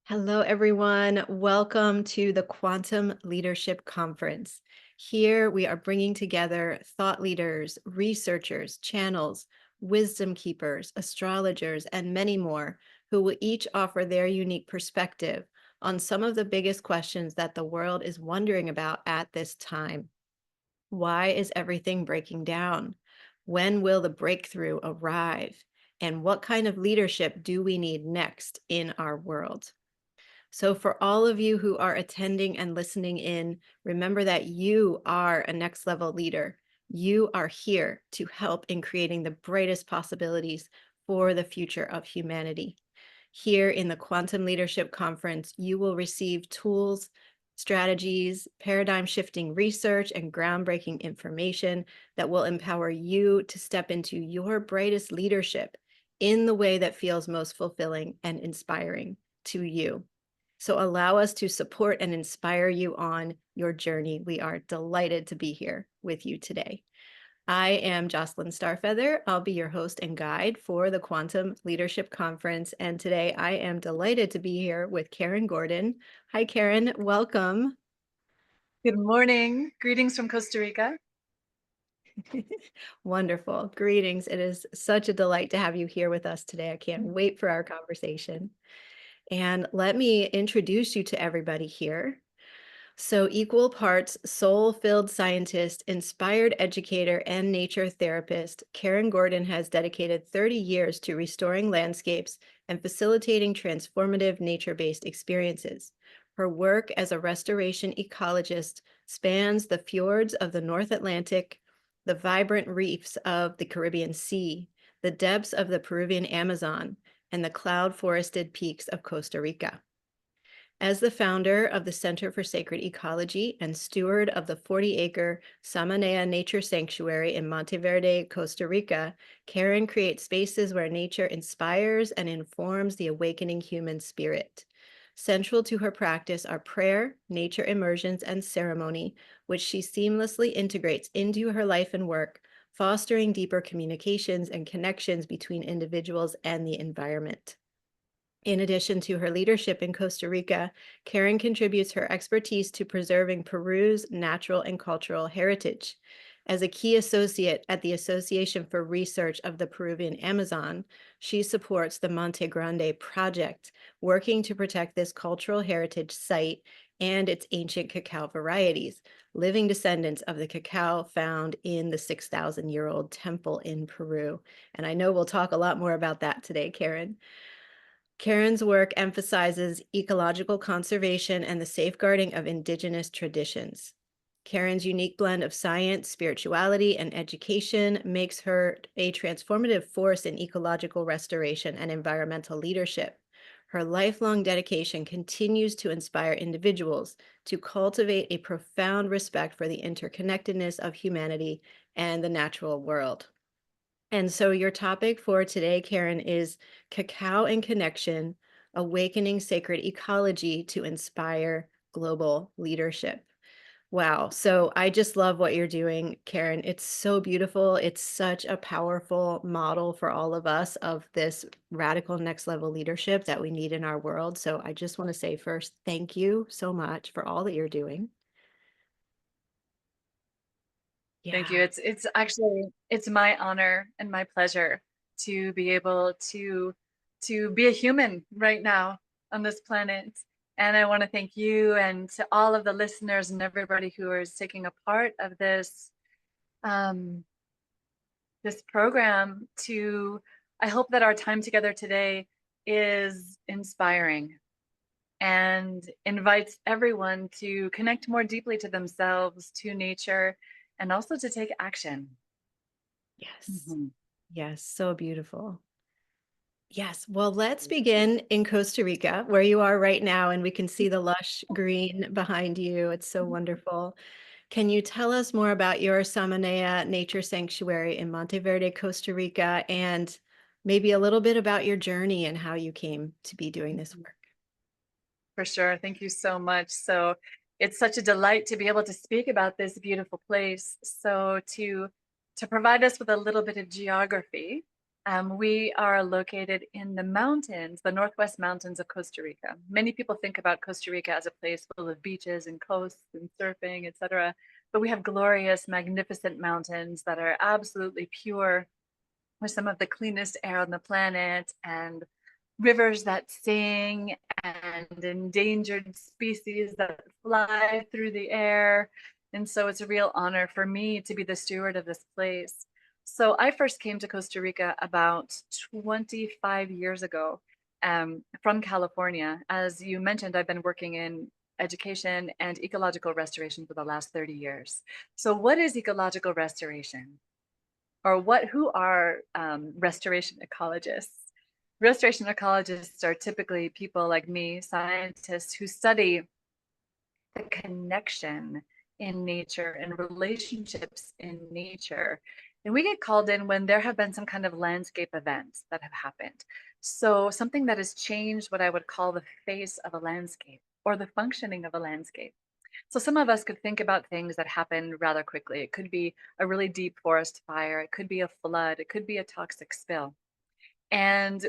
Hello, everyone. Welcome to the Quantum Leadership Conference. Here we are bringing together thought leaders, researchers, channels, wisdom keepers, astrologers, and many more who will each offer their unique perspective on some of the biggest questions that the world is wondering about at this time. Why is everything breaking down? When will the breakthrough arrive? And what kind of leadership do we need next in our world? So, for all of you who are attending and listening in, remember that you are a next level leader. You are here to help in creating the brightest possibilities for the future of humanity. Here in the Quantum Leadership Conference, you will receive tools, strategies, paradigm shifting research, and groundbreaking information that will empower you to step into your brightest leadership in the way that feels most fulfilling and inspiring to you. So allow us to support and inspire you on your journey. We are delighted to be here with you today. I am Jocelyn Starfeather. I'll be your host and guide for the Quantum Leadership Conference. And today I am delighted to be here with Karen Gordon. Hi, Karen. Welcome. Good morning. Greetings from Costa Rica. Wonderful. Greetings. It is such a delight to have you here with us today. I can't wait for our conversation. And let me introduce you to everybody here. So, equal parts soul-filled scientist, inspired educator, and nature therapist, Karen Gordon has dedicated 30 years to restoring landscapes and facilitating transformative nature-based experiences. Her work as a restoration ecologist spans the fjords of the North Atlantic, the vibrant reefs of the Caribbean Sea, the depths of the Peruvian Amazon, and the cloud-forested peaks of Costa Rica. As the founder of the Center for Sacred Ecology and steward of the 40-acre Samanea Nature Sanctuary in Monteverde, Costa Rica, Karen creates spaces where nature inspires and informs the awakening human spirit. Central to her practice are prayer, nature immersions, and ceremony, which she seamlessly integrates into her life and work, fostering deeper communications and connections between individuals and the environment. In addition to her leadership in Costa Rica, Karen contributes her expertise to preserving Peru's natural and cultural heritage. As a key associate at the Association for Research of the Peruvian Amazon, she supports the Monte Grande Project, working to protect this cultural heritage site and its ancient cacao varieties, living descendants of the cacao found in the 6,000-year-old temple in Peru. And I know we'll talk a lot more about that today, Karen. Karen's work emphasizes ecological conservation and the safeguarding of indigenous traditions. Karen's unique blend of science, spirituality, and education makes her a transformative force in ecological restoration and environmental leadership. Her lifelong dedication continues to inspire individuals to cultivate a profound respect for the interconnectedness of humanity and the natural world. And so your topic for today, Karen, is Cacao and Connection, Awakening Sacred Ecology to Inspire Global Leadership. Wow. So I just love what you're doing, Karen. It's so beautiful. It's such a powerful model for all of us of this radical next level leadership that we need in our world. So I just want to say first, thank you so much for all that you're doing. Thank Yeah. you. It's my honor and my pleasure to be able to be a human right now on this planet. And I want to thank you and to all of the listeners and everybody who is taking a part of um, this program. I hope that our time together today is inspiring and invites everyone to connect more deeply to themselves, to nature, and also to take action. Yes. Mhm. Yes. So beautiful. Yes. Well, let's begin in Costa Rica, where you are right now, and we can see the lush green behind you. It's so wonderful. Can you tell us more about your Samanea Nature Sanctuary in Monteverde, Costa Rica, and maybe a little bit about your journey and how you came to be doing this work? For sure. Thank you so much. So it's such a delight to be able to speak about this beautiful place. So to provide us with a little bit of geography, We are located in the mountains, the Northwest mountains of Costa Rica. Many people think about Costa Rica as a place full of beaches and coasts and surfing, etc. But we have glorious, magnificent mountains that are absolutely pure, with some of the cleanest air on the planet, and rivers that sing, and endangered species that fly through the air. And so it's a real honor for me to be the steward of this place. So I first came to Costa Rica about 25 years ago, from California. As you mentioned, I've been working in education and ecological restoration for the last 30 years. So what is ecological restoration? Or who are restoration ecologists? Restoration ecologists are typically people like me, scientists who study the connection in nature and relationships in nature. And we get called in when there have been some kind of landscape events that have happened. So something that has changed what I would call the face of a landscape or the functioning of a landscape. So some of us could think about things that happen rather quickly. It could be a really deep forest fire, it could be a flood, it could be a toxic spill. And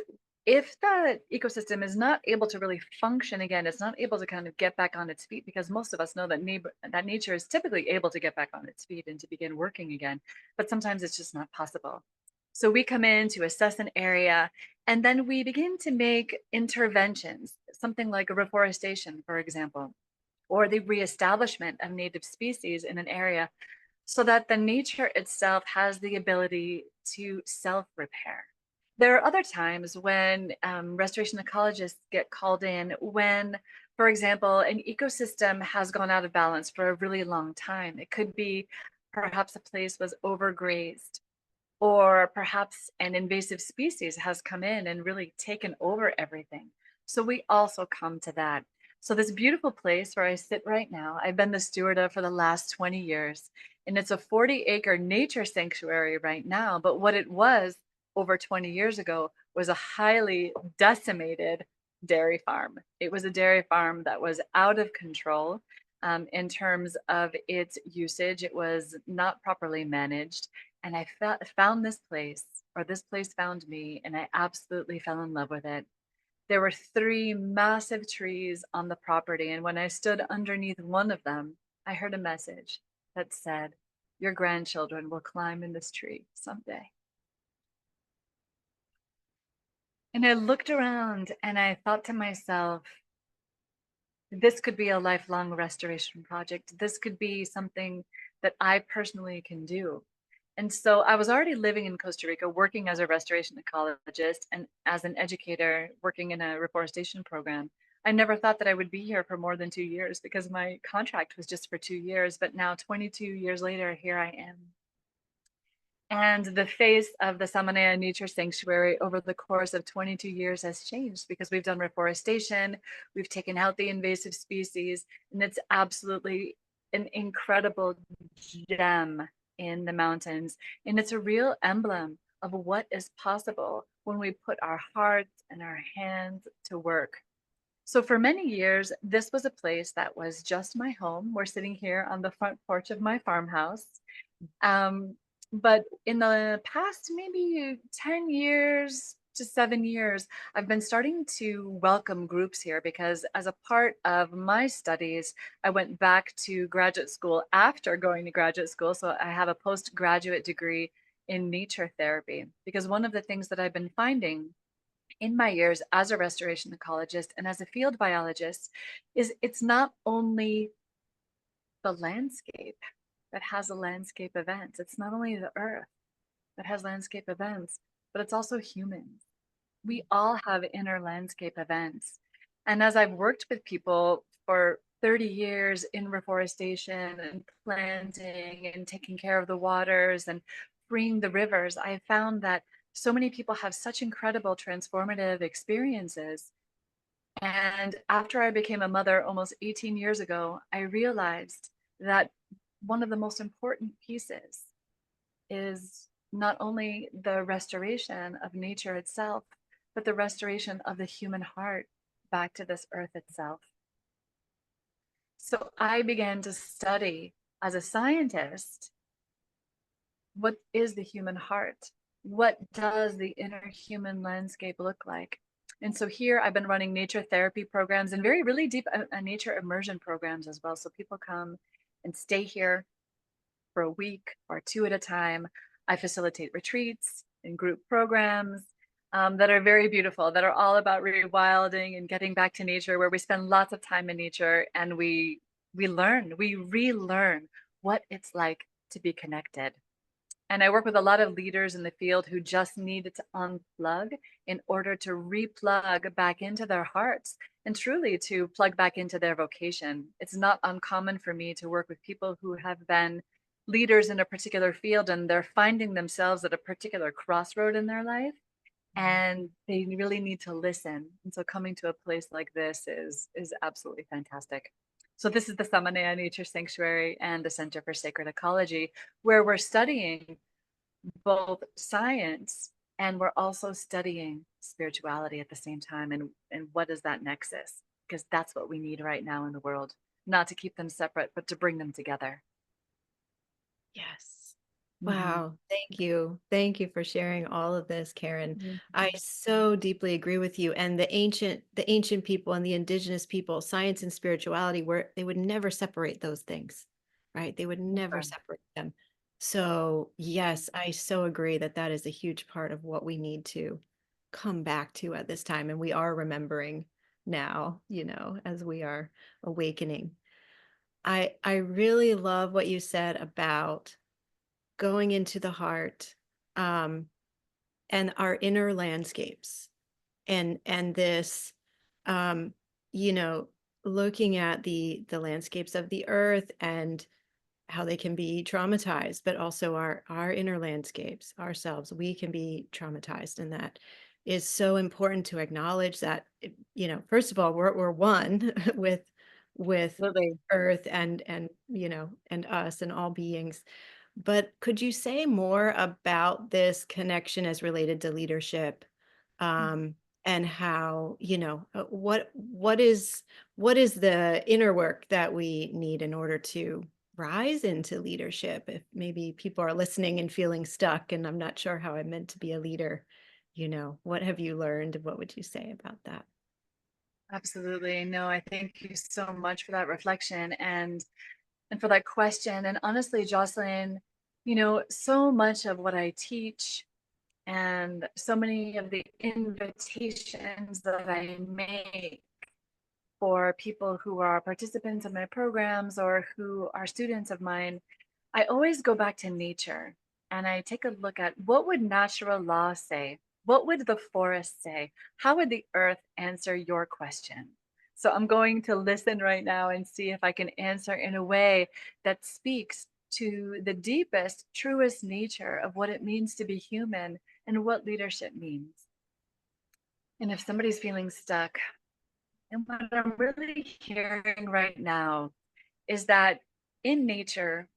if the ecosystem is not able to really function again, it's not able to kind of get back on its feet, because most of us know that nature is typically able to get back on its feet and to begin working again, but sometimes it's just not possible. So we come in to assess an area, and then we begin to make interventions, something like a reforestation, for example, or the reestablishment of native species in an area, so that the nature itself has the ability to self-repair. There are other times when restoration ecologists get called in when, for example, an ecosystem has gone out of balance for a really long time. It could be perhaps a place was overgrazed, or perhaps an invasive species has come in and really taken over everything. So we also come to that. So this beautiful place where I sit right now, I've been the steward of for the last 20 years, and it's a 40-acre nature sanctuary right now. But what it was over 20 years ago was a highly decimated dairy farm. It was a dairy farm that was out of control. In terms of its usage, it was not properly managed, and I found this place, or this place found me, and I absolutely fell in love with it. There were three massive trees on the property, and when I stood underneath one of them, I heard a message that said, "Your grandchildren will climb in this tree someday." And I looked around and I thought to myself, this could be a lifelong restoration project. This could be something that I personally can do. And so I was already living in Costa Rica, working as a restoration ecologist and as an educator working in a reforestation program. I never thought that I would be here for more than 2 years, because my contract was just for 2 years. But now, 22 years later, here I am. And the face of the Samanea Nature Sanctuary over the course of 22 years has changed, because we've done reforestation, we've taken out the invasive species, and it's absolutely an incredible gem in the mountains. And it's a real emblem of what is possible when we put our hearts and our hands to work. So for many years, this was a place that was just my home. We're sitting here on the front porch of my farmhouse. Um, but in the past maybe 10 years to 7 years, I've been starting to welcome groups here, because as a part of my studies, I went back to graduate school after going to graduate school. So I have a postgraduate degree in nature therapy, because one of the things that I've been finding in my years as a restoration ecologist and as a field biologist is it's not only the landscape that has a landscape event. It's not only the earth that has landscape events, but it's also humans. We all have inner landscape events. And as I've worked with people for 30 years in reforestation and planting and taking care of the waters and freeing the rivers, I found that so many people have such incredible transformative experiences. And after I became a mother almost 18 years ago, I realized that one of the most important pieces is not only the restoration of nature itself, but the restoration of the human heart back to this earth itself. So I began to study as a scientist, what is the human heart? what does the inner human landscape look like? And so here I've been running nature therapy programs and very really deep nature immersion programs as well. So people come and stay here for a week or two at a time. I facilitate retreats and group programs that are very beautiful, that are all about rewilding and getting back to nature, where we spend lots of time in nature and we relearn what it's like to be connected. And I work with a lot of leaders in the field who just needed to unplug in order to replug back into their hearts and truly to plug back into their vocation. It's not uncommon for me to work with people who have been leaders in a particular field and they're finding themselves at a particular crossroad in their life and they really need to listen. And so coming to a place like this is absolutely fantastic. So this is the Samanea Nature Sanctuary and the Center for Sacred Ecology, where we're studying both science and we're also studying spirituality at the same time. And what is that nexus? Because that's what we need right now in the world, not to keep them separate, but to bring them together. Yes. Mhm. Wow. Thank you. Thank you for sharing all of this, Karen. I Mhm. so deeply agree with you. And the ancient people and the indigenous people, science and spirituality, were they would never separate those things, right? They would never Never. separate them. So, yes, I so agree that that is a huge part of what we need to come back to at this time. And we are remembering now, as we are awakening. I really love what you said about going into the heart, um, and our inner landscapes, and this, um, you know looking at the landscapes of the earth and how they can be traumatized, but also our inner landscapes ourselves, we can be traumatized, and that is so important to acknowledge that, first of all, we're one with Absolutely. earth and us and all beings. But could you say more about this connection as related to leadership, um, and how, what is the inner work that we need in order to rise into leadership? If maybe people are listening and feeling stuck, and I'm not sure how I'm meant to be a leader, what have you learned? What would you say about that? Absolutely. No, I thank you so much for that reflection and for that question. And honestly, Jocelyn, so much of what I teach and so many of the invitations that I make for people who are participants in my programs or who are students of mine, I always go back to nature and I take a look at what would natural law say? What would the forest say? How would the earth answer your question? So I'm going to listen right now and see if I can answer in a way that speaks to the deepest, truest nature of what it means to be human and what leadership means. And if somebody's feeling stuck, and what I'm really hearing right now is that in nature,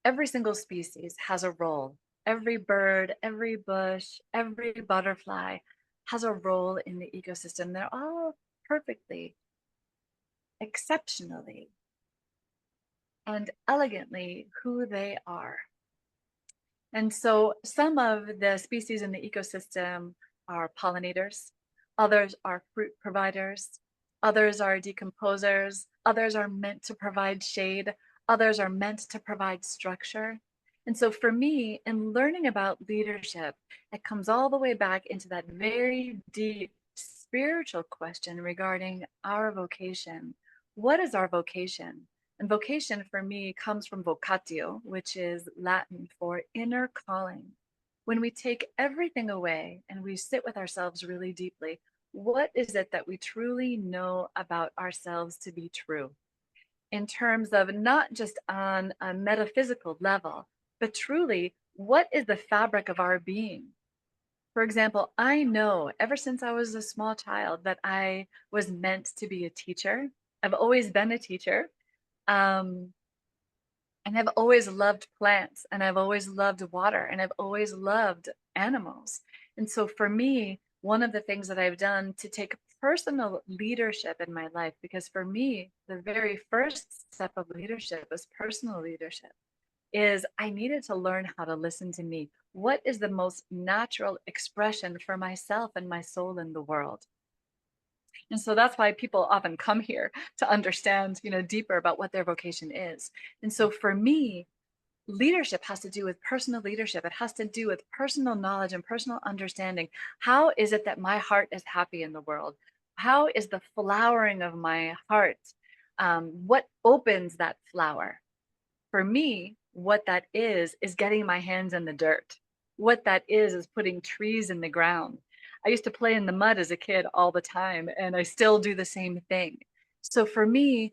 every single species has a role. Every bird, every bush, every butterfly has a role in the ecosystem. They're all perfectly, exceptionally, and elegantly who they are. And so some of the species in the ecosystem are pollinators, others are fruit providers, others are decomposers, others are meant to provide shade, others are meant to provide structure. And so for me, in learning about leadership, it comes all the way back into that very deep spiritual question regarding our vocation. What is our vocation? And vocation for me comes from vocatio, which is Latin for inner calling. When we take everything away and we sit with ourselves really deeply, what is it that we truly know about ourselves to be true? In terms of not just on a metaphysical level, but truly, what is the fabric of our being? For example, I know ever since I was a small child that I was meant to be a teacher. I've always been a teacher. Um, and I've always loved plants and I've always loved water and I've always loved animals. And so for me, one of the things that I've done to take personal leadership in my life, because for me, the very first step of leadership is personal leadership, is I needed to learn how to listen to me. What is the most natural expression for myself and my soul in the world? And so that's why people often come here to understand, deeper about what their vocation is. And so for me, leadership has to do with personal leadership. It has to do with personal knowledge and personal understanding. How is it that my heart is happy in the world? How is the flowering of my heart? What opens that flower? For me, what that is getting my hands in the dirt. What that is putting trees in the ground. I used to play in the mud as a kid all the time, and I still do the same thing. So for me,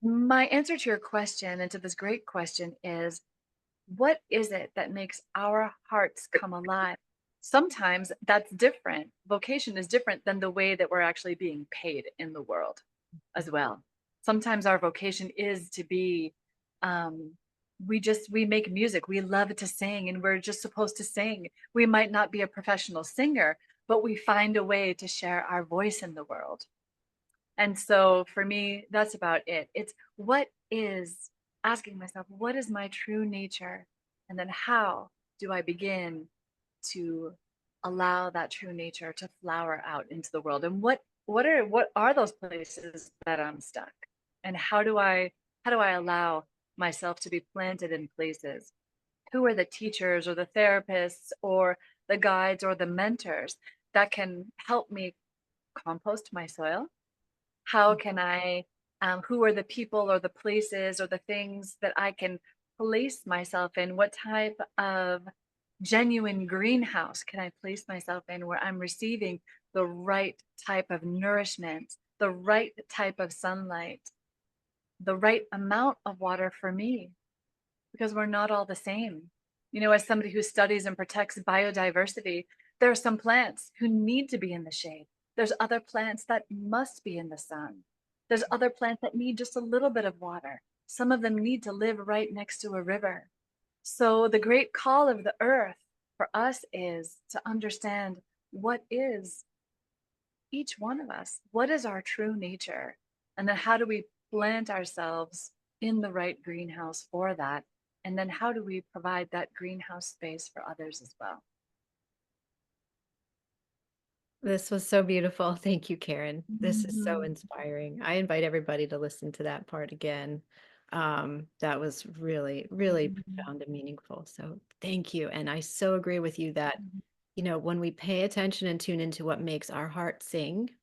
my answer to your question and to this great question is, what is it that makes our hearts come alive? Sometimes that's different. Vocation is different than the way that we're actually being paid in the world as well. Sometimes our vocation is to be, um, we make music. We love to sing and we're just supposed to sing. We might not be a professional singer, but we find a way to share our voice in the world. And so for me, that's about it. It's what is asking myself, what is my true nature? And then how do I begin to allow that true nature to flower out into the world? And what are those places that I'm stuck? And how do I allow myself to be planted in places? Who are the teachers or the therapists or the guides or the mentors that can help me compost my soil? How can I, who are the people or the places or the things that I can place myself in? What type of genuine greenhouse can I place myself in where I'm receiving the right type of nourishment, the right type of sunlight, the right amount of water for me? Because we're not all the same. As somebody who studies and protects biodiversity, there are some plants who need to be in the shade. There's other plants that must be in the sun. There's other plants that need just a little bit of water. Some of them need to live right next to a river. So the great call of the earth for us is to understand what is each one of us. What is our true nature? And then how do we plant ourselves in the right greenhouse for that? And then how do we provide that greenhouse space for others as well? This was so beautiful. Thank you, Karen. This is so Mhm. inspiring. I invite everybody to listen to that part again. That was really, really Mhm. profound and meaningful. So thank you. And I so agree with you that, Mhm. when we pay attention and tune into what makes our heart sing,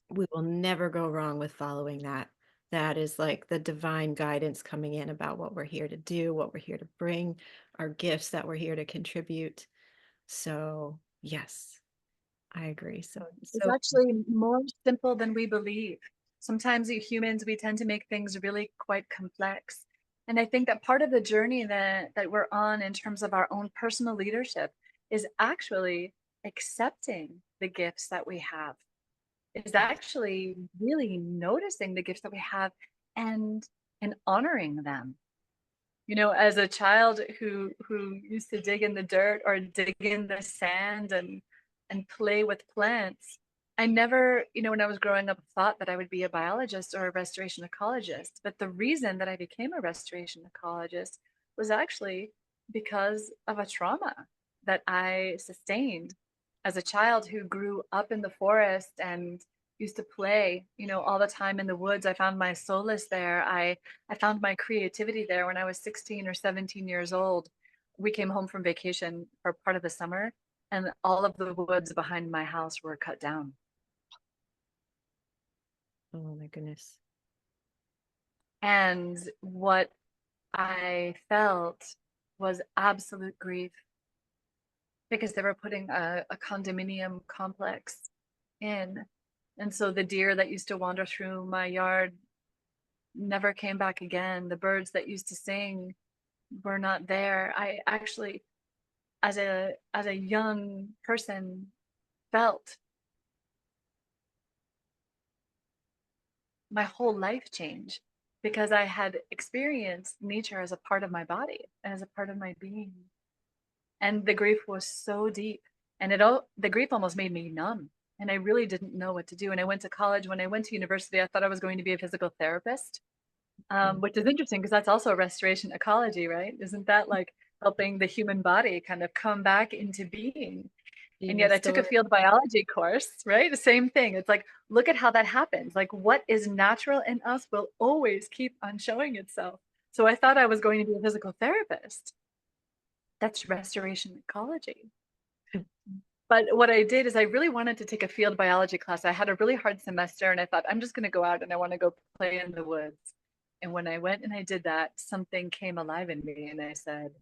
we will never go wrong with following that. That is like the divine guidance coming in about what we're here to do, what we're here to bring, our gifts that we're here to contribute. So, yes, I agree. So, It's so actually more simple than we believe. Sometimes we humans, we tend to make things really quite complex. And I think that part of the journey that we're on in terms of our own personal leadership is actually accepting the gifts that we have, is actually really noticing the gifts that we have and honoring them. As a child who used to dig in the dirt or dig in the sand and play with plants, I never, when I was growing up, thought that I would be a biologist or a restoration ecologist. But the reason that I became a restoration ecologist was actually because of a trauma that I sustained as a child who grew up in the forest and used to play, all the time in the woods. I found my solace there. I found my creativity there when I was 16 or 17 years old. We came home from vacation for part of the summer, and all of the woods behind my house were cut down. oh my goodness. And what I felt was absolute grief because they were putting a condominium complex in. And so the deer that used to wander through my yard never came back again. The birds that used to sing were not there. I actually, as a young person, felt my whole life change because I had experienced nature as a part of my body, as a part of my being. And the grief was so deep. And the grief almost made me numb. And I really didn't know what to do. And I went to college. When I went to university, I thought I was going to be a physical therapist. which is interesting because that's also restoration ecology, right? Isn't that like helping the human body kind of come back into being? Be And yet I took a restored. field biology course, right? The same thing. It's like, look at how that happens. Like what is natural in us will always keep on showing itself. So I thought I was going to be a physical therapist. That's restoration ecology. But what I did is I really wanted to take a field biology class. I had a really hard semester and I thought, I'm just going to go out and I want to go play in the woods. And when I went and I did that, something came alive in me. And I said,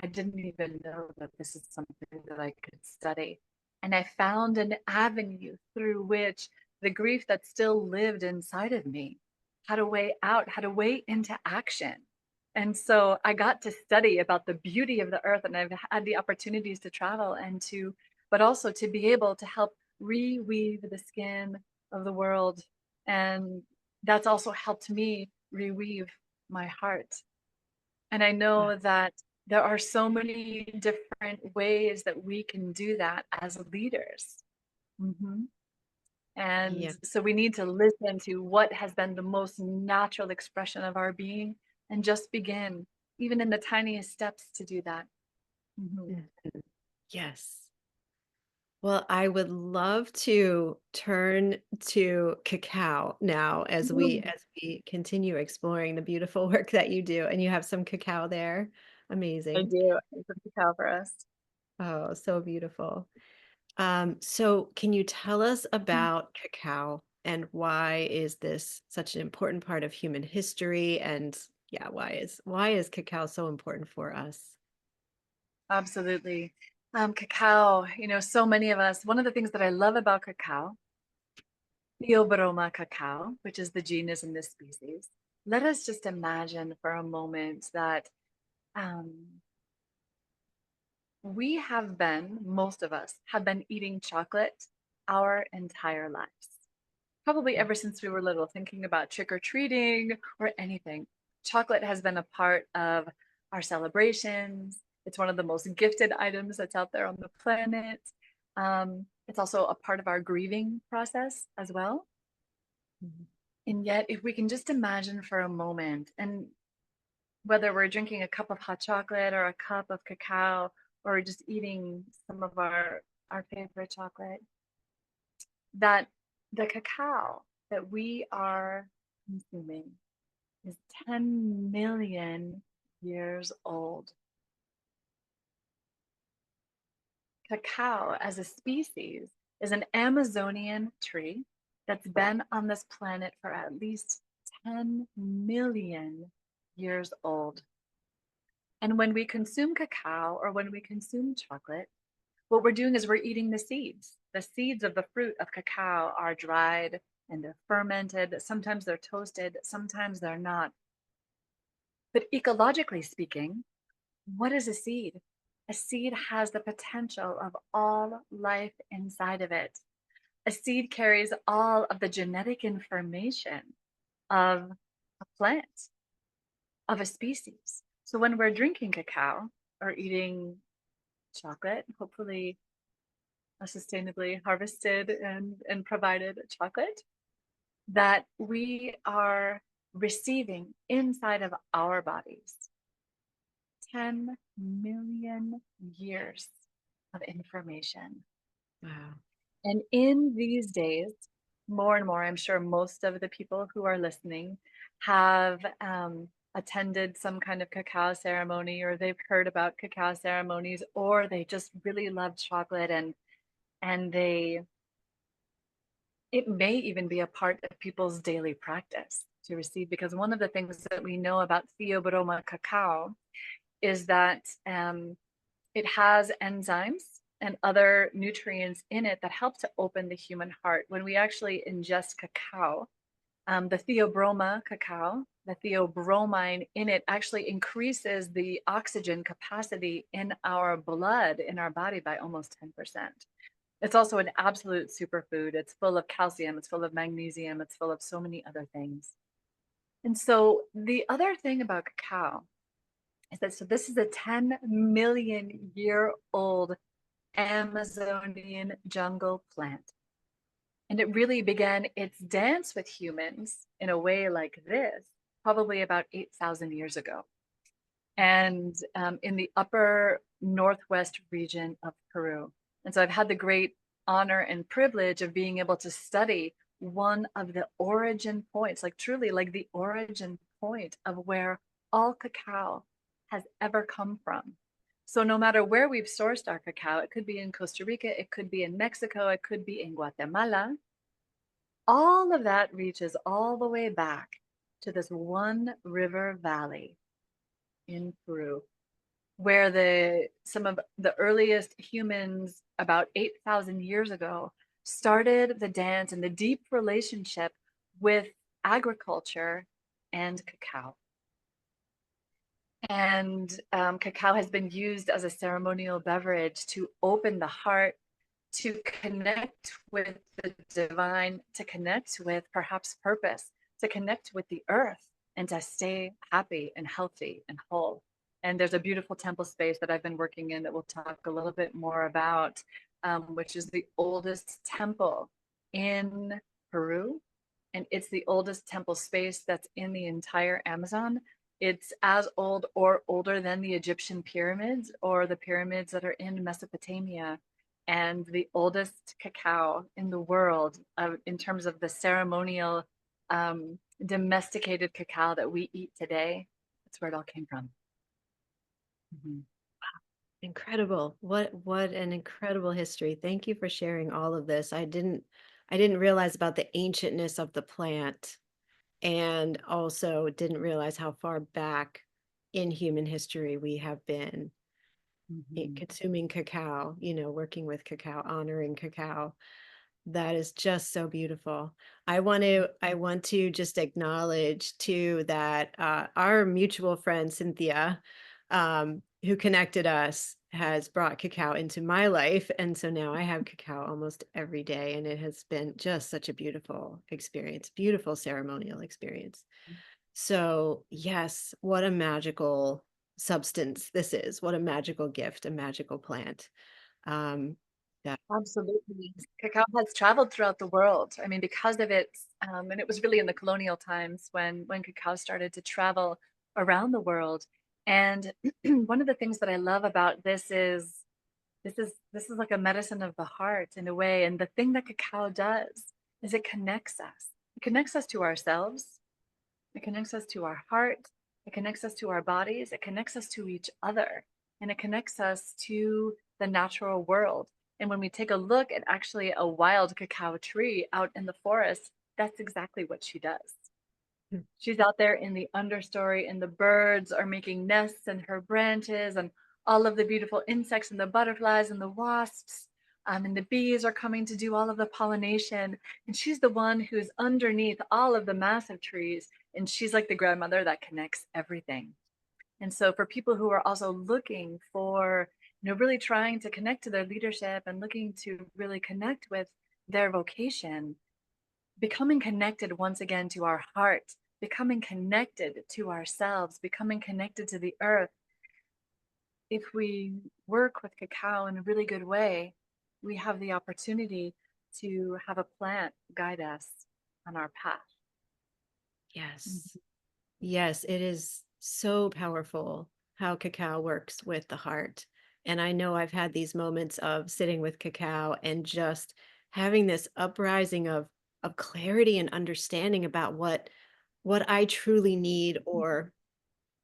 I didn't even know that this is something that I could study. And I found an avenue through which the grief that still lived inside of me had a way out, had a way into action. And so I got to study about the beauty of the earth, and I've had the opportunities to travel and to, but also to be able to help reweave the skin of the world. And that's also helped me reweave my heart. And I Wow. know that there are so many different ways that we can do that as leaders. Mhm. And Yeah. so we need to listen to what has been the most natural expression of our being and just begin, even in the tiniest steps, to do that. Mhm. Mhm. Yes. Well, I would love to turn to cacao now Mm, as we continue exploring the beautiful work that you do, and you have some cacao there. I Amazing. do. It's a cacao for us. Oh, so beautiful. So can you tell us Mm, about cacao and why is this such an important part of human history? And yeah, why is cacao so important for us? absolutely. Cacao, so many of us, one of the things that I love about cacao, Theobroma cacao, which is the genus in this species. Let us just imagine for a moment that um, most of us have been eating chocolate our entire lives. Probably Mm. ever since we were little, thinking about trick or treating or anything. Chocolate has been a part of our celebrations. It's one of the most gifted items that's out there on the planet. It's also a part of our grieving process as well. Mhm. And yet, if we can just imagine for a moment, and whether we're drinking a cup of hot chocolate or a cup of cacao or just eating some of our favorite chocolate, that the cacao that we are consuming is 10 million years old. Cacao as a species is an Amazonian tree that's been on this planet for at least 10 million years old. And when we consume cacao or when we consume chocolate, what we're doing is we're eating the seeds. The seeds of the fruit of cacao are dried and they're fermented. Sometimes they're toasted, sometimes they're not. But ecologically speaking, what is a seed? A seed has the potential of all life inside of it. A seed carries all of the genetic information of a plant, of a species. So when we're drinking cacao or eating chocolate, hopefully a sustainably harvested and provided chocolate, that we are receiving inside of our bodies 10 million years of information. Wow. And in these days, more and more, I'm sure most of the people who are listening have attended some kind of cacao ceremony, or they've heard about cacao ceremonies, or they just really love chocolate and they it may even be a part of people's daily practice to receive, because one of the things that we know about Theobroma cacao is that it has enzymes and other nutrients in it that help to open the human heart. When we actually ingest cacao, the theobroma cacao, the theobromine in it actually increases the oxygen capacity in our blood, in our body by almost 10%. It's also an absolute superfood. It's full of calcium, it's full of magnesium, it's full of so many other things. And so the other thing about cacao is that this is a 10 million year old Amazonian jungle plant. And it really began its dance with humans in a way like this probably about 8,000 years ago, and in the upper northwest region of Peru. And so I've had the great honor and privilege of being able to study one of the origin points, like truly like the origin point of where all cacao has ever come from. So no matter where we've sourced our cacao, it could be in Costa Rica, it could be in Mexico, it could be in Guatemala, all of that reaches all the way back to this one river valley in Peru, where some of the earliest humans about 8,000 years ago started the dance and the deep relationship with agriculture and cacao. And cacao has been used as a ceremonial beverage to open the heart, to connect with the divine, to connect with perhaps purpose, to connect with the earth, and to stay happy and healthy and whole. And there's a beautiful temple space that I've been working in that we'll talk a little bit more about, which is the oldest temple in Peru. And it's the oldest temple space that's in the entire Amazon. It's as old or older than the Egyptian pyramids or the pyramids that are in Mesopotamia, and the oldest cacao in the world in terms of the ceremonial domesticated cacao that we eat today. That's where it all came from. Mhm. Incredible. What an incredible history. Thank you for sharing all of this. I didn't realize about the ancientness of the plant, and also didn't realize how far back in human history we have been Mhm. consuming cacao, working with cacao, honoring cacao. That is just so beautiful. I want to just acknowledge too that our mutual friend Cynthia, who connected us, has brought cacao into my life, and so now I have cacao almost every day, and it has been just such a beautiful experience, beautiful ceremonial experience. So yes, what a magical substance this is! What a magical gift, a magical plant. Um, that Absolutely. Cacao has traveled throughout the world. I mean, because of its, and it was really in the colonial times when cacao started to travel around the world. And one of the things that I love about this is like a medicine of the heart in a way. And the thing that cacao does is it connects us. It connects us to ourselves. It connects us to our heart. It connects us to our bodies. It connects us to each other. And it connects us to the natural world. And when we take a look at actually a wild cacao tree out in the forest, that's exactly what she does. She's out there in the understory, and the birds are making nests in her branches, and all of the beautiful insects and the butterflies and the wasps. And the bees are coming to do all of the pollination. And she's the one who's underneath all of the massive trees. And she's like the grandmother that connects everything. And so for people who are also looking for, really trying to connect to their leadership and looking to really connect with their vocation, becoming connected once again to our heart, becoming connected to ourselves, becoming connected to the earth. If we work with cacao in a really good way, we have the opportunity to have a plant guide us on our path. Yes. Yes, it is so powerful how cacao works with the heart. And I know I've had these moments of sitting with cacao and just having this uprising of clarity and understanding about what I truly need, or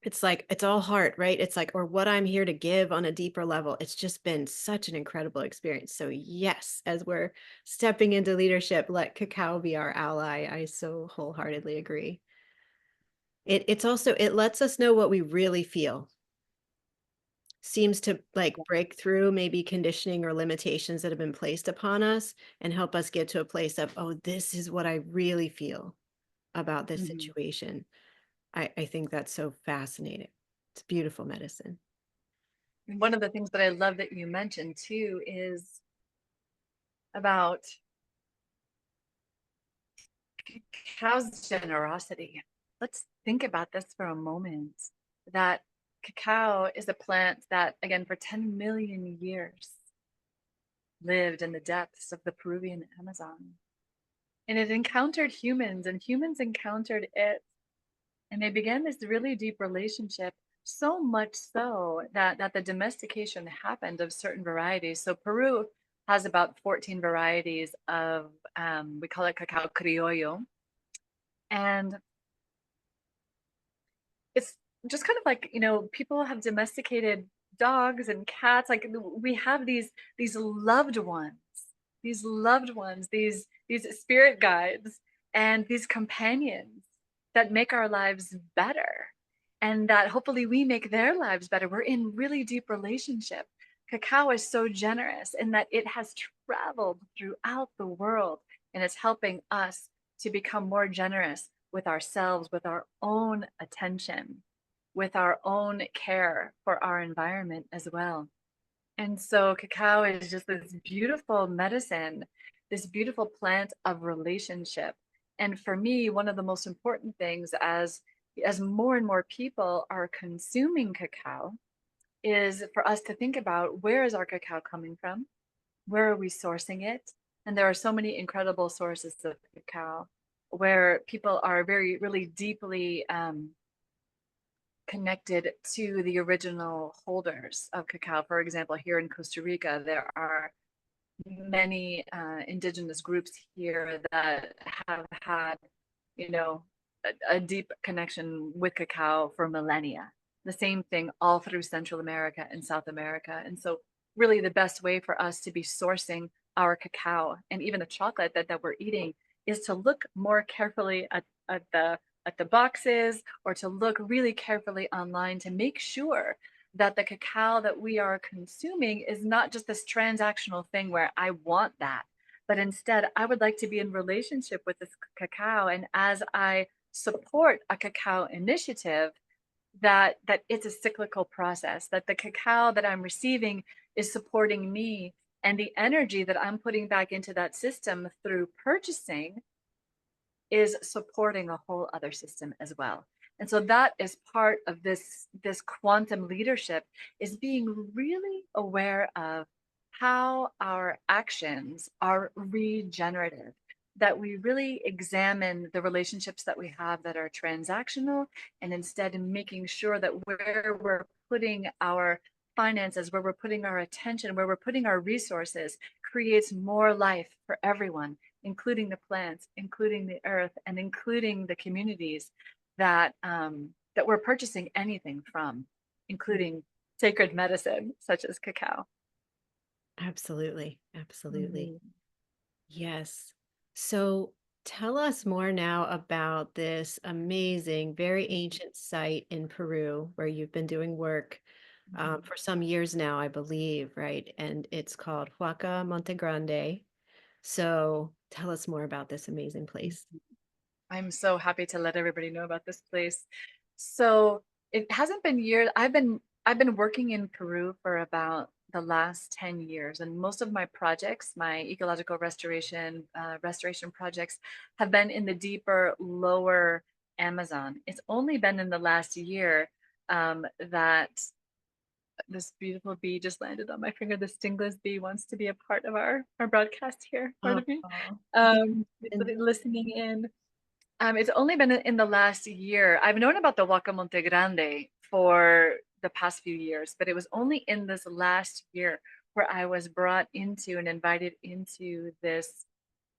it's like it's all heart, right? It's like, or what I'm here to give on a deeper level. It's just been such an incredible experience. So yes, as we're stepping into leadership, let cacao be our ally. I so wholeheartedly agree. It's also, it lets us know what we really feel. Seems to like break through maybe conditioning or limitations that have been placed upon us and help us get to a place of, oh, this is what I really feel about this Mhm. situation. I think that's so fascinating. It's beautiful medicine. And one of the things that I love that you mentioned too is about cacao's generosity. Let's think about this for a moment, that cacao is a plant that, again, for 10 million years lived in the depths of the Peruvian Amazon. And it encountered humans, and humans encountered it. And they began this really deep relationship, so much so that the domestication happened of certain varieties. So Peru has about 14 varieties of, we call it cacao criollo. And it's just kind of like, people have domesticated dogs and cats. Like we have these loved ones, these spirit guides and these companions that make our lives better, and that hopefully we make their lives better. We're in really deep relationship. Cacao is so generous in that it has traveled throughout the world, and it's helping us to become more generous with ourselves, with our own attention, with our own care for our environment as well. And so cacao is just this beautiful medicine, this beautiful plant of relationship. And for me, one of the most important things as more and more people are consuming cacao is for us to think about, where is our cacao coming from? Where are we sourcing it? And there are so many incredible sources of cacao where people are very, really deeply connected to the original holders of cacao. For example, here in Costa Rica, there are many indigenous groups here that have had, you know, a deep connection with cacao for millennia. The same thing all through Central America and South America. And so really the best way for us to be sourcing our cacao and even the chocolate that we're eating is to look more carefully at the boxes, or to look really carefully online to make sure that the cacao that we are consuming is not just this transactional thing where I want that, but instead I would like to be in relationship with this cacao. And as I support a cacao initiative, that it's a cyclical process, that the cacao that I'm receiving is supporting me, and the energy that I'm putting back into that system through purchasing is supporting a whole other system as well. And so that is part of this quantum leadership, is being really aware of how our actions are regenerative, that we really examine the relationships that we have that are transactional, and instead making sure that where we're putting our finances, where we're putting our attention, where we're putting our resources, creates more life for everyone, including the plants, including the earth, and including the communities that we're purchasing anything from, including sacred medicine such as cacao. Absolutely. Absolutely. Mhm. Yes. So tell us more now about this amazing, very ancient site in Peru where you've been doing work Mhm. for some years now, I believe, right? And it's called Huaca Monte Grande. So tell us more about this amazing place. I'm so happy to let everybody know about this place. So it hasn't been years. I've been working in Peru for about the last 10 years, and most of my projects, my ecological restoration projects, have been in the deeper, lower Amazon. It's only been in the last year that this beautiful bee just landed on my finger. The stingless bee wants to be a part of our broadcast here. Oh, Pardon me. yeah. And Listening in. It's only been in the last year. I've known about the Huaca Monte Grande for the past few years, but it was only in this last year where I was brought into and invited into this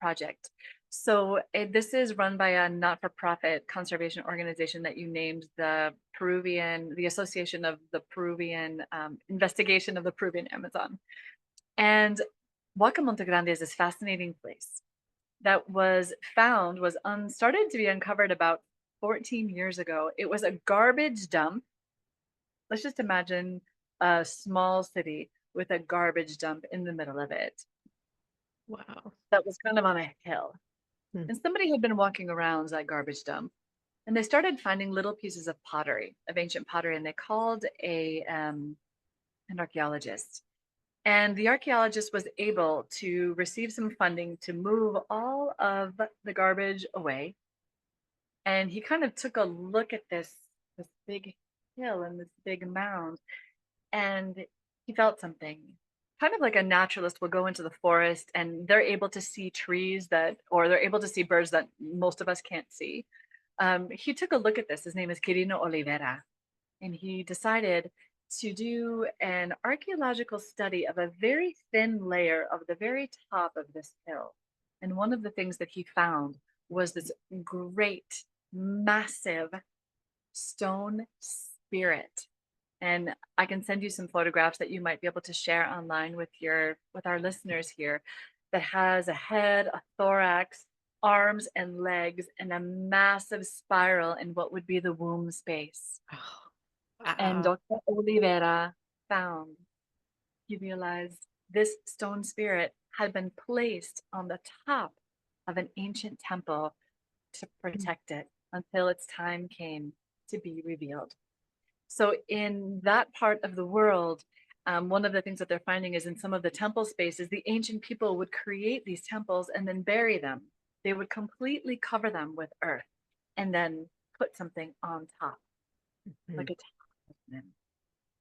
project. So this is run by a not-for-profit conservation organization that you named, the Association of the Peruvian Investigation of the Peruvian Amazon. And Huaca Monte Grande is this fascinating place that started to be uncovered about 14 years ago. It was a garbage dump. Let's just imagine a small city with a garbage dump in the middle of it wow. that was kind of on a hill. Hmm. And somebody had been walking around that garbage dump, and they started finding little pieces of pottery, of ancient pottery, and they called an archaeologist. And the archaeologist was able to receive some funding to move all of the garbage away. And he kind of took a look at this big hill and this big mound, and he felt something. Kind of like a naturalist will go into the forest and they're able to see trees that, or they're able to see birds that most of us can't see. he took a look at this. His name is Quirino Oliveira, and he decided to do an archaeological study of a very thin layer of the very top of this hill. And one of the things that he found was this great, massive stone spirit. And I can send you some photographs that you might be able to share online with our listeners here, that has a head, a thorax, arms and legs, and a massive spiral in what would be the womb space. Oh, And wow. Dr. Oliveira found, he realized this stone spirit had been placed on the top of an ancient temple to Mm. protect it until its time came to be revealed. So in that part of the world, one of the things that they're finding is in some of the temple spaces, the ancient people would create these temples and then bury them. They would completely cover them with earth and then put something on top, Mm. like a talisman.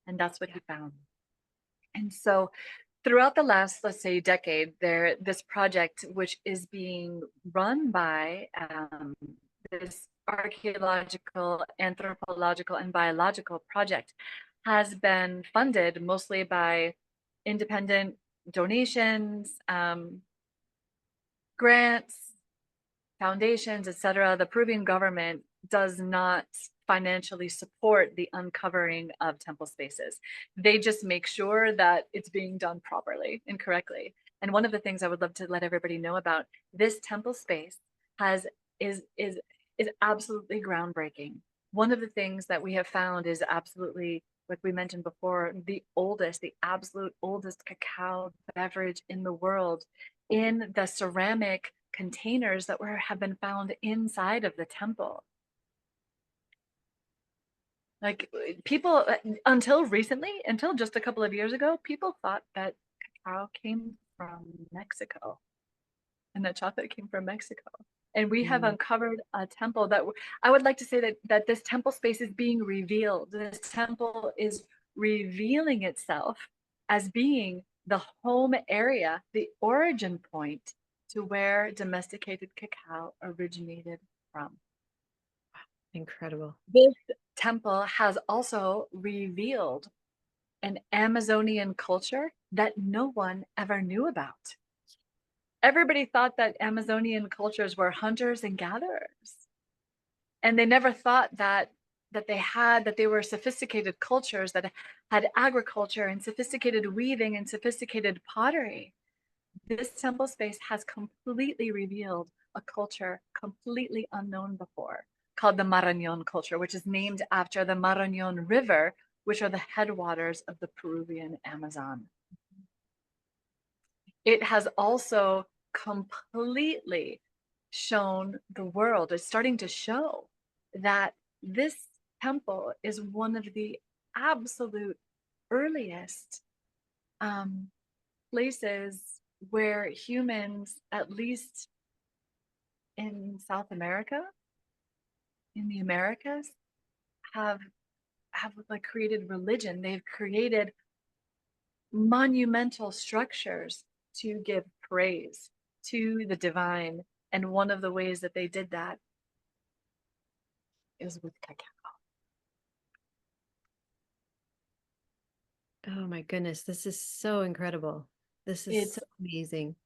And that's what Yeah. he found. And so throughout the last, let's say, decade, this project, which is being run by this archaeological, anthropological, and biological project, has been funded mostly by independent donations, grants, foundations, etc. The Peruvian government does not financially support the uncovering of temple spaces. They just make sure that it's being done properly and correctly. And one of the things I would love to let everybody know about this temple space has is absolutely groundbreaking. One of the things that we have found is absolutely, like we mentioned before, the absolute oldest cacao beverage in the world in the ceramic containers that have been found inside of the temple. Like people, until recently, until just a couple of years ago, people thought that cacao came from Mexico and that chocolate came from Mexico. And we have Mm. uncovered a temple that I would like to say that this temple space is being revealed. This temple is revealing itself as being the home area, the origin point to where domesticated cacao originated from. Incredible. This temple has also revealed an Amazonian culture that no one ever knew about. Everybody thought that Amazonian cultures were hunters and gatherers, and they never thought that they were sophisticated cultures that had agriculture and sophisticated weaving and sophisticated pottery. This temple space has completely revealed a culture completely unknown before, called the Marañón culture, which is named after the Marañón River, which are the headwaters of the Peruvian Amazon. It has also completely shown the world, it's starting to show that this temple is one of the absolute earliest places where humans, at least in South America, in the Americas, have like created religion. They've created monumental structures to give praise to the divine. And one of the ways that they did that is with cacao. Oh my goodness, this is so incredible. This is so It's amazing.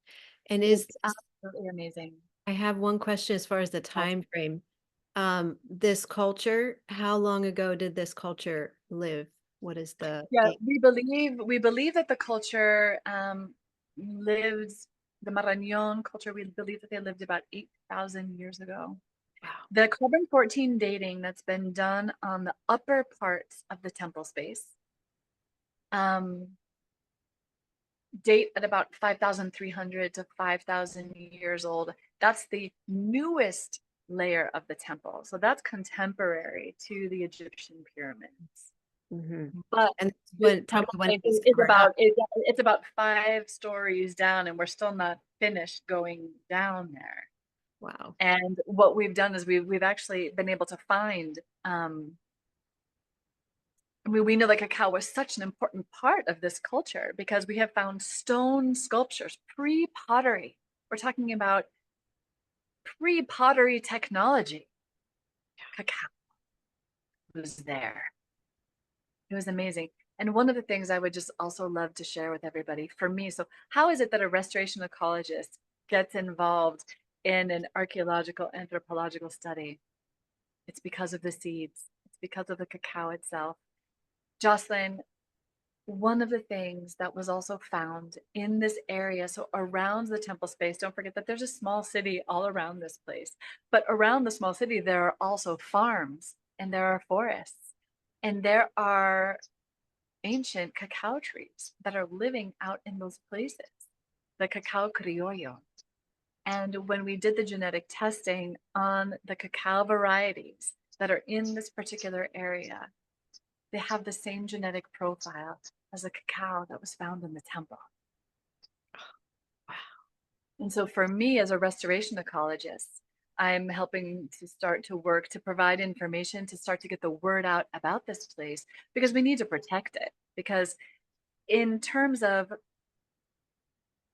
And it's absolutely amazing. I have one question as far as the time frame. This culture, how long ago did this culture live? What is the Yeah, date? we believe that the culture lives the Marañón culture. We believe that they lived about 8,000 years ago. Wow. The carbon-14 dating that's been done on the upper parts of the temple space um, date at about 5,300 to 5,000 years old. That's the newest layer of the temple. So that's contemporary to the Egyptian pyramids. Hmm. But And that's this when temple probably when it space was is covered up. it's about 5 stories down, and we're still not finished going down there. Wow. And what we've done is we've actually been able to find I mean, we know that cacao was such an important part of this culture because we have found stone sculptures, pre-pottery. We're talking about pre-pottery technology Cacao was there. It was amazing. And one of the things I would just also love to share with everybody for me, so how is it that a restoration ecologist gets involved in an archaeological anthropological study? It's because of the seeds. It's because of the cacao itself. Jocelyn, one of the things that was also found in this area, so around the temple space, don't forget that there's a small city all around this place, but around the small city, there are also farms and there are forests and there are ancient cacao trees that are living out in those places, the cacao criollo. And when we did the genetic testing on the cacao varieties that are in this particular area, they have the same genetic profile as the cacao that was found in the temple. Wow. And so for me as a restoration ecologist, I'm helping to start to work to provide information to start to get the word out about this place because we need to protect it. Because in terms of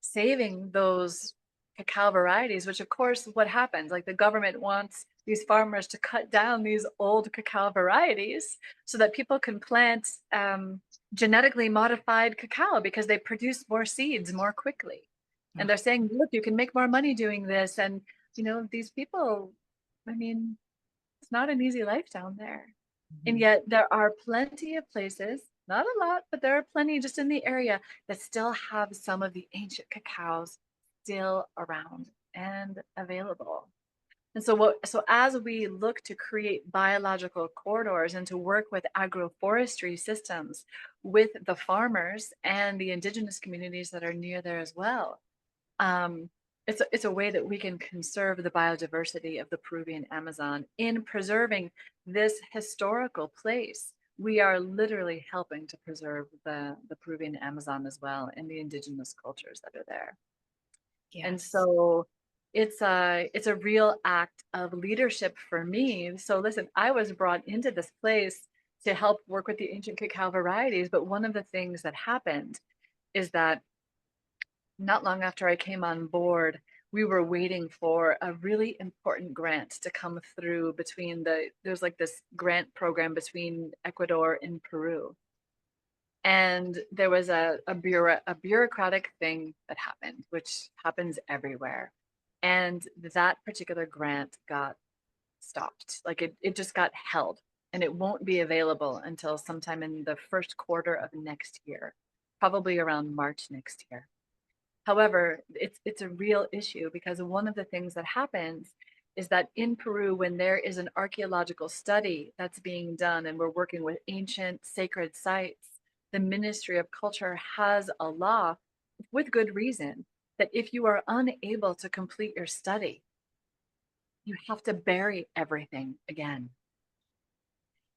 saving those cacao varieties, which of course what happens, like the government wants these farmers to cut down these old cacao varieties so that people can plant genetically modified cacao because they produce more seeds more quickly. And Ugh. they're saying, look, you can make more money doing this. And, you know, these people, I mean, it's not an easy life down there. And Mhm. yet there are plenty of places, not a lot, but there are plenty just in the area that still have some of the ancient cacaos still around and available. And so as we look to create biological corridors and to work with agroforestry systems with the farmers and the indigenous communities that are near there as well, um, it's a way that we can conserve the biodiversity of the Peruvian Amazon in preserving this historical place. We are literally helping to preserve the Peruvian Amazon as well and the indigenous cultures that are there. And Yes. so it's a real act of leadership for me. So listen, I was brought into this place to help work with the ancient cacao varieties, but one of the things that happened is that not long after I came on board, we were waiting for a really important grant to come through there's like this grant program between Ecuador and Peru. And there was a bureaucratic thing that happened, which happens everywhere. And that particular grant got stopped. Like it just got held and it won't be available until sometime in the first quarter of next year, probably around March next year. However, it's a real issue because one of the things that happens is that in Peru, when there is an archaeological study that's being done and we're working with ancient sacred sites, the Ministry of Culture has a law with good reason that if you are unable to complete your study, you have to bury everything again.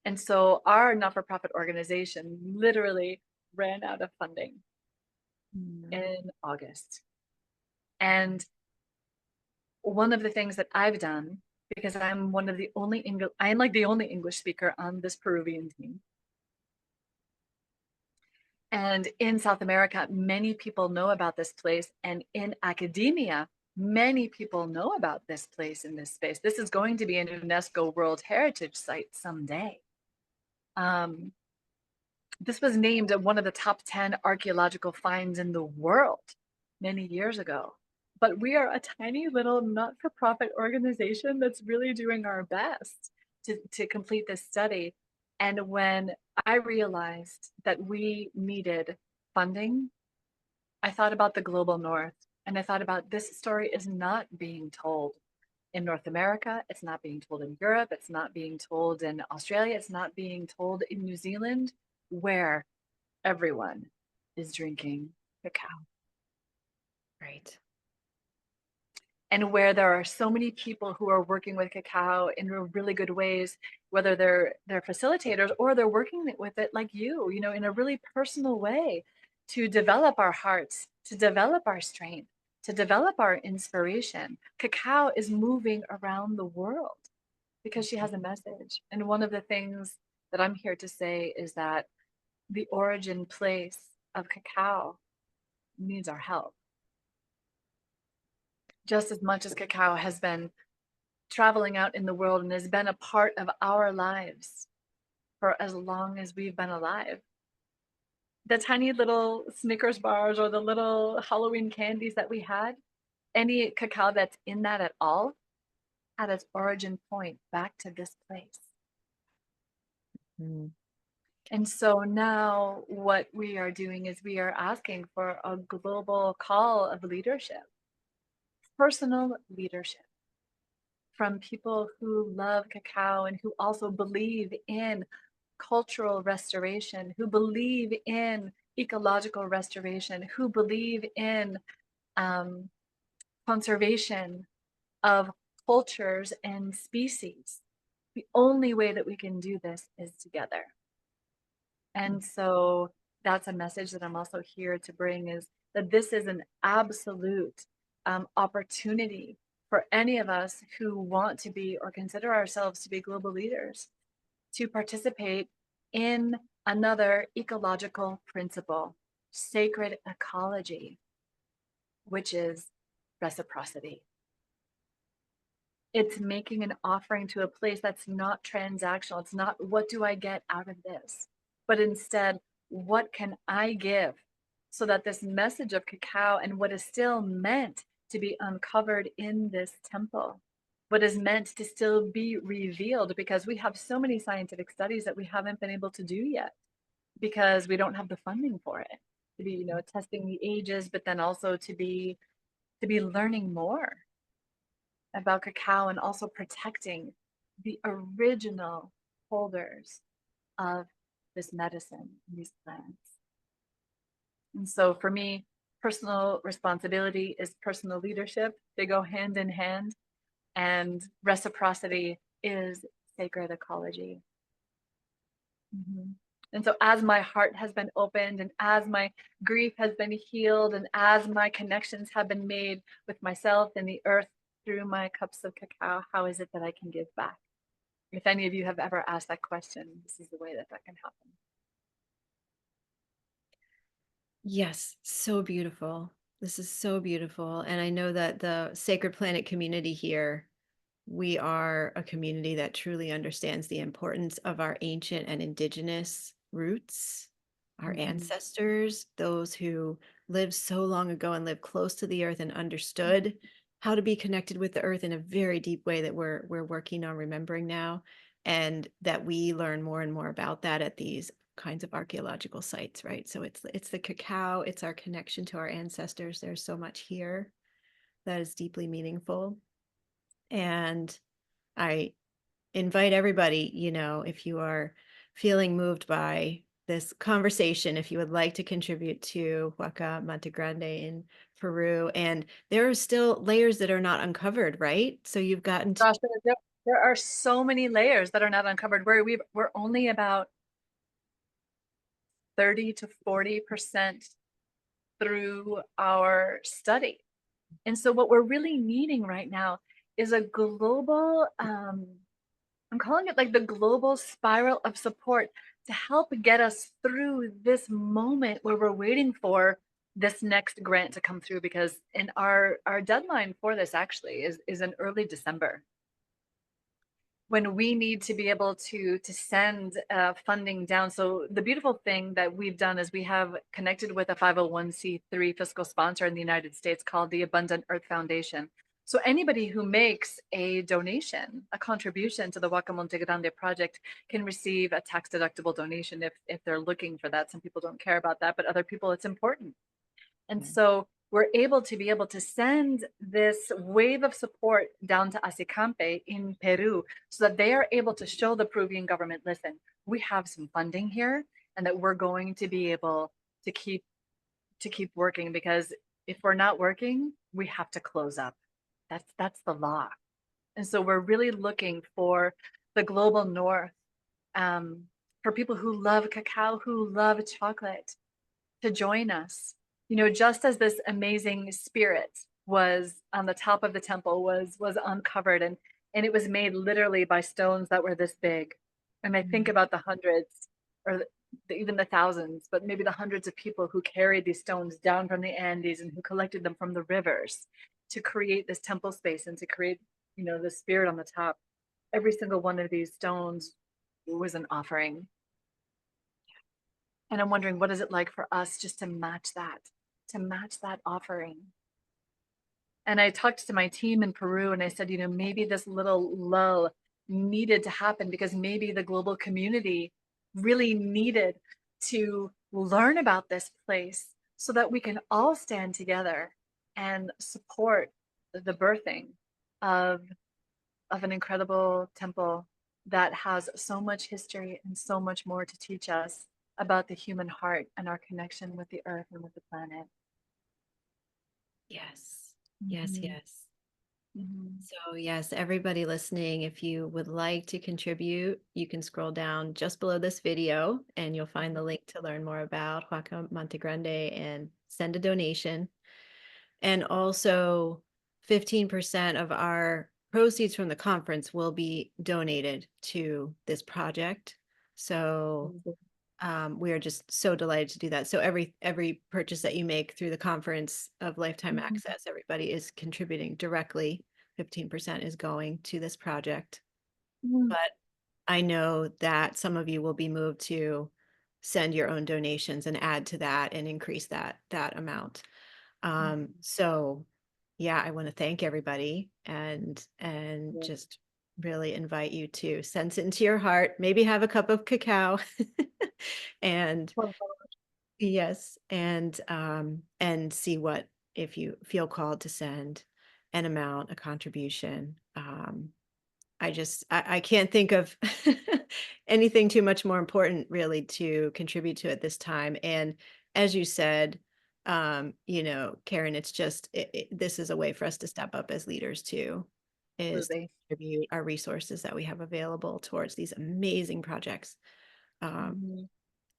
And so our not-for-profit organization literally ran out of funding Mm. in August. And one of the things that I've done, because I'm one of the only English, I am like the only English speaker on this Peruvian team. And in South America, many people know about this place. And in academia, many people know about this place in this space. This is going to be an UNESCO World Heritage Site someday. Um, this was named one of the top 10 archaeological finds in the world many years ago. But we are a tiny little not-for-profit organization that's really doing our best to complete this study. And when I realized that we needed funding, I thought about the global north and I thought about this story is not being told in North America. It's not being told in Europe. It's not being told in Australia. It's not being told in New Zealand, where everyone is drinking cacao. Right. And where there are so many people who are working with cacao in really good ways, whether they're facilitators or they're working with it like you know, in a really personal way to develop our hearts, to develop our strength, to develop our inspiration. Cacao is moving around the world because she has a message. And one of the things that I'm here to say is that the origin place of cacao needs our help. Just as much as cacao has been traveling out in the world and has been a part of our lives for as long as we've been alive. The tiny little Snickers bars or the little Halloween candies that we had, any cacao that's in that at all had its origin point back to this place. Mm. And so now what we are doing is we are asking for a global call of leadership, personal leadership from people who love cacao and who also believe in cultural restoration, who believe in ecological restoration, who believe in um, conservation of cultures and species. The only way that we can do this is together. And so that's a message that I'm also here to bring, is that this is an absolute opportunity for any of us who want to be or consider ourselves to be global leaders to participate in another ecological principle, sacred ecology, which is reciprocity. It's making an offering to a place that's not transactional. It's not, what do I get out of this? But instead, what can I give so that this message of cacao and what is still meant to be uncovered in this temple, what is meant to still be revealed, because we have so many scientific studies that we haven't been able to do yet because we don't have the funding for it, to be, testing the ages, but then also to be learning more about cacao and also protecting the original holders of this medicine, these plants. And so for me, personal responsibility is personal leadership. They go hand in hand, and reciprocity is sacred ecology. Mhm. And so, as my heart has been opened, and as my grief has been healed, and as my connections have been made with myself and the earth through my cups of cacao, how is it that I can give back? If any of you have ever asked that question, this is the way that that can happen. Yes, so beautiful. This is so beautiful. And I know that the Sacred Planet community here, we are a community that truly understands the importance of our ancient and indigenous roots, our Mhm. ancestors, those who lived so long ago and lived close to the earth and understood how to be connected with the earth in a very deep way that we're working on remembering now, and that we learn more and more about that at these kinds of archaeological sites, right? So it's the cacao, it's our connection to our ancestors. There's so much here that is deeply meaningful. And I invite everybody, if you are feeling moved by this conversation, if you would like to contribute to Huaca Monte Grande in Peru. And there are still layers that are not uncovered, right? So you've gotten to, Gosh, there are so many layers that are not uncovered. We're only about 30 to 40% through our study. And so what we're really needing right now is a global, I'm calling it like the global spiral of support to help get us through this moment where we're waiting for this next grant to come through, because in our deadline for this actually is in early December, when we need to be able to send funding down. So the beautiful thing that we've done is we have connected with a 501c3 fiscal sponsor in the United States called the Abundant Earth Foundation. So anybody who makes a donation, a contribution to the Huaca Monte Grande project, can receive a tax deductible donation if they're looking for that. Some people don't care about that, but other people it's important. And so we're able to send this wave of support down to Asicampe in Peru so that they are able to show the Peruvian government, listen, we have some funding here, and that we're going to be able to keep working, because if we're not working, we have to close up. That's the law. And so we're really looking for the global north, um, for people who love cacao, who love chocolate, to join us. Just as this amazing spirit was on the top of the temple, was uncovered, and it was made literally by stones that were this big. And I think about the hundreds, or even the thousands, but maybe the hundreds of people who carried these stones down from the Andes and who collected them from the rivers to create this temple space and to create the spirit on the top. Every single one of these stones was an offering. And I'm wondering, what is it like for us just to match that offering? And I talked to my team in Peru and I said, maybe this little lull needed to happen because maybe the global community really needed to learn about this place so that we can all stand together and support the birthing of an incredible temple that has so much history and so much more to teach us about the human heart and our connection with the earth and with the planet. Yes. Yes, Mhm, yes. mhm. So, yes, everybody listening, if you would like to contribute, you can scroll down just below this video and you'll find the link to learn more about Huaca Monte Grande and send a donation. And also, 15% of our proceeds from the conference will be donated to this project. So, we are just so delighted to do that. So every purchase that you make through the conference of lifetime Mhm, access, everybody is contributing directly. 15% is going to this project. mhm, But I know that some of you will be moved to send your own donations and add to that and increase that amount. mhm. So yeah, I want to thank everybody and Yeah. just really invite you to sense it into your heart, maybe have a cup of cacao and Well, yes, and see what if you feel called to send an amount, a contribution. I can't think of anything too much more important really to contribute to at this time. And as you said, Karen, it's just this is a way for us to step up as leaders too, is to Absolutely. contribute our resources that we have available towards these amazing projects. Um, Mhm.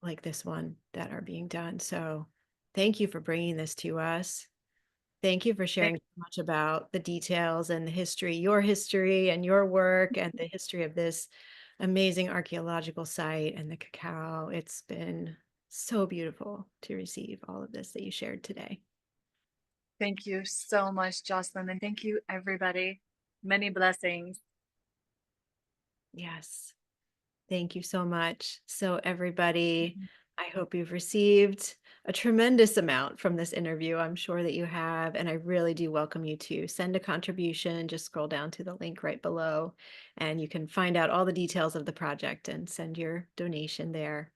like this one that are being done. So thank you for bringing this to us. Thank you for Thank sharing so much about the details and the history, your history and your work and the history of this amazing archaeological site and the cacao. It's been so beautiful to receive all of this that you shared today. thank you so much, Jocelyn, and thank you, everybody. Many blessings. Yes. Thank you so much. So, everybody, Mhm. I hope you've received a tremendous amount from this interview. I'm sure that you have. And I really do welcome you to send a contribution. Just scroll down to the link right below, and you can find out all the details of the project and send your donation there.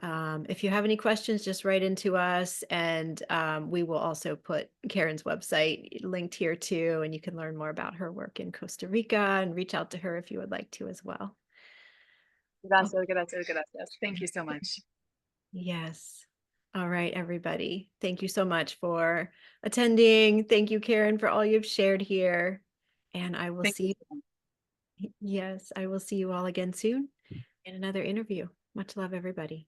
If you have any questions, just write into us, and we will also put Karen's website linked here too. And you can learn more about her work in Costa Rica and reach out to her if you would like to as well. Gracias, gracias, gracias. Thank you so much. Yes. All right, everybody. Thank you so much for attending. Thank you, Karen, for all you've shared here. And I will Thank you see so much. you, yes, I will see you all again soon in another interview. Much love, everybody.